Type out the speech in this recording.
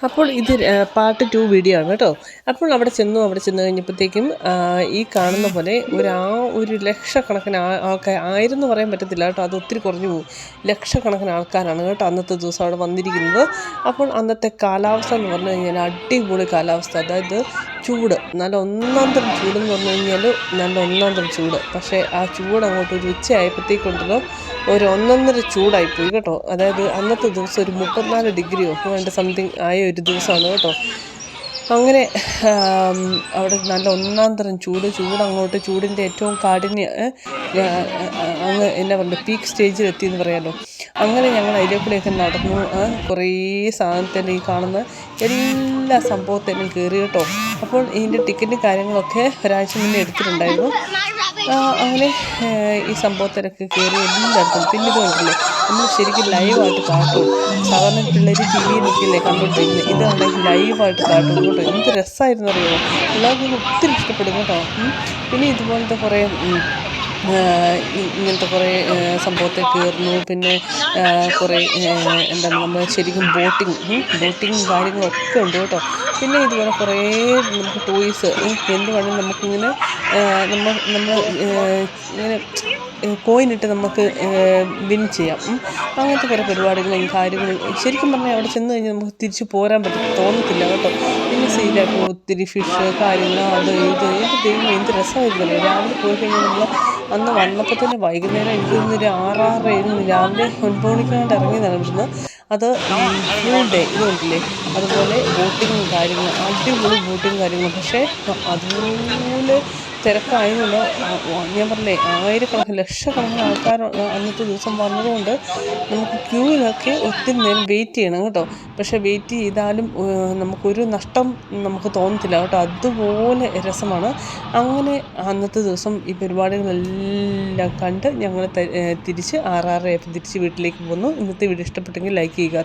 അപ്പോൾ ഇത് part 2 video ആണ് കേട്ടോ. അപ്പോൾ അവിടെ ചെന്ന് കഴിഞ്ഞപ്പോഴത്തേക്കും ഈ കാണുന്ന പോലെ ഒരു ലക്ഷക്കണക്കിന് ആൾക്കാർ, ആയിരം എന്ന് പറയാൻ പറ്റത്തില്ല കേട്ടോ, അത് ഒത്തിരി കുറഞ്ഞു പോകും. ലക്ഷക്കണക്കിന് ആൾക്കാരാണ് കേട്ടോ അന്നത്തെ ദിവസം അവിടെ വന്നിരിക്കുന്നത്. അപ്പോൾ അന്നത്തെ കാലാവസ്ഥ എന്ന് പറഞ്ഞു കഴിഞ്ഞാൽ അടിപൊളി കാലാവസ്ഥ. അതായത് ചൂട്, നല്ല ഒന്നാം തരം ചൂടെന്ന് പറഞ്ഞു കഴിഞ്ഞാൽ നല്ല ഒന്നാം തരം ചൂട്. പക്ഷേ ആ ചൂട് അങ്ങോട്ട് ഒരു ഉച്ചയായപ്പോഴത്തേക്കുണ്ടല്ലോ ഒരു ഒന്നൊന്നര ചൂടായിപ്പോയി കേട്ടോ. അതായത് അന്നത്തെ ദിവസം ഒരു 34 ഡിഗ്രിയോ വേണ്ട സംതിങ് ആയ ഒരു ദിവസമാണ് കേട്ടോ. അങ്ങനെ അവിടെ നല്ല ഒന്നാം തരം ചൂടങ്ങോട്ട് ചൂടിൻ്റെ ഏറ്റവും കാഠിന്യം അങ്ങ് എന്നാ പറയുക പീക്ക് സ്റ്റേജിൽ എത്തിയെന്ന് പറയാമല്ലോ. അങ്ങനെ ഞങ്ങൾ അതിലേക്കൂടെയൊക്കെ നടന്നു. കുറേ സാധനത്തിൻ്റെ ഈ കാണുന്ന എല്ലാ സംഭവത്തിനും കയറി കേട്ടോ. അപ്പോൾ ഇതിൻ്റെ ടിക്കറ്റും കാര്യങ്ങളൊക്കെ ഒരാഴ്ച മുന്നേ എടുത്തിട്ടുണ്ടായിരുന്നു. അങ്ങനെ ഈ സംഭവത്തിലൊക്കെ കയറി എല്ലായിടത്തും. പിന്നെ ഇത് കണ്ടില്ലേ, നമ്മൾ ശരിക്കും ലൈവായിട്ട് കാട്ടും. സാധാരണ പിള്ളേർ ടി വിയിലൊക്കെയല്ലേ കണ്ടുകൊണ്ടിരിക്കുന്നത്, ഇതാണെങ്കിൽ ലൈവായിട്ട് കാട്ടും കേട്ടോ. എന്ത് രസമായിരുന്നു അറിയുമോ, എല്ലാവർക്കും ഒത്തിരി ഇഷ്ടപ്പെടും കേട്ടോ. പിന്നെ ഇതുപോലത്തെ കുറേ ഇങ്ങനത്തെ കുറേ സംഭവത്തിൽ കയറുന്നു. പിന്നെ കുറേ എന്താണ് നമ്മൾ ശരിക്കും ബോട്ടിങ്ങും കാര്യങ്ങളൊക്കെ ഉണ്ട് കേട്ടോ. പിന്നെ ഇതുപോലെ കുറേ നമുക്ക് ടോയ്സ് എന്ത് വേണമെങ്കിലും നമുക്കിങ്ങനെ നമ്മൾ ഇങ്ങനെ കോയിനിട്ട് നമുക്ക് വിൻ ചെയ്യാം. അങ്ങനത്തെ കുറേ പരിപാടികളും കാര്യങ്ങളും. ശരിക്കും പറഞ്ഞാൽ അവിടെ ചെന്ന് കഴിഞ്ഞാൽ നമുക്ക് തിരിച്ച് പോരാൻ തോന്നത്തില്ല കേട്ടോ. പിന്നെ സീലായിട്ട് ഒത്തിരി ഫിഷ് കാര്യങ്ങൾ, അത് ഇത് ദൈവം എന്ത് രസമായിരുന്നല്ലോ. രാവിലെ പോയി കഴിഞ്ഞാൽ നമ്മൾ അന്ന് വന്നപ്പോൾ തന്നെ വൈകുന്നേരം എനിക്ക് ഒരു 6-6 രാവിലെ 9 മണിക്കാണ്ട് ഇറങ്ങിയതാണ് ഇവിടുന്ന്. അത് ഫുൾ ഡേ ഇതുണ്ടല്ലേ. അതുപോലെ ബോട്ടിങ്ങും കാര്യങ്ങളും, അടിപൊളി ബോട്ടിങ്ങും കാര്യങ്ങളും. പക്ഷേ അതുപോലെ തിരക്കായതുകൊണ്ട് ഞാൻ പറഞ്ഞില്ലേ, ആയിരക്കണക്കിന് ലക്ഷക്കണക്കിന് ആൾക്കാർ അന്നത്തെ ദിവസം വന്നതുകൊണ്ട് നമുക്ക് ക്യൂവിലൊക്കെ ഒത്തിരി നേരം വെയിറ്റ് ചെയ്യണം കേട്ടോ. പക്ഷേ വെയിറ്റ് ചെയ്താലും നമുക്കൊരു നഷ്ടം നമുക്ക് തോന്നത്തില്ല കേട്ടോ. അതുപോലെ രസമാണ്. അങ്ങനെ അന്നത്തെ ദിവസം ഈ പരിപാടികളെല്ലാം കണ്ട് ഞങ്ങൾ തിരിച്ച് 6-6 തിരിച്ച് വീട്ടിലേക്ക് പോന്നു. ഇന്നത്തെ വീഡിയോ ഇഷ്ടപ്പെട്ടെങ്കിൽ ലൈക്ക് ചെയ്യുക.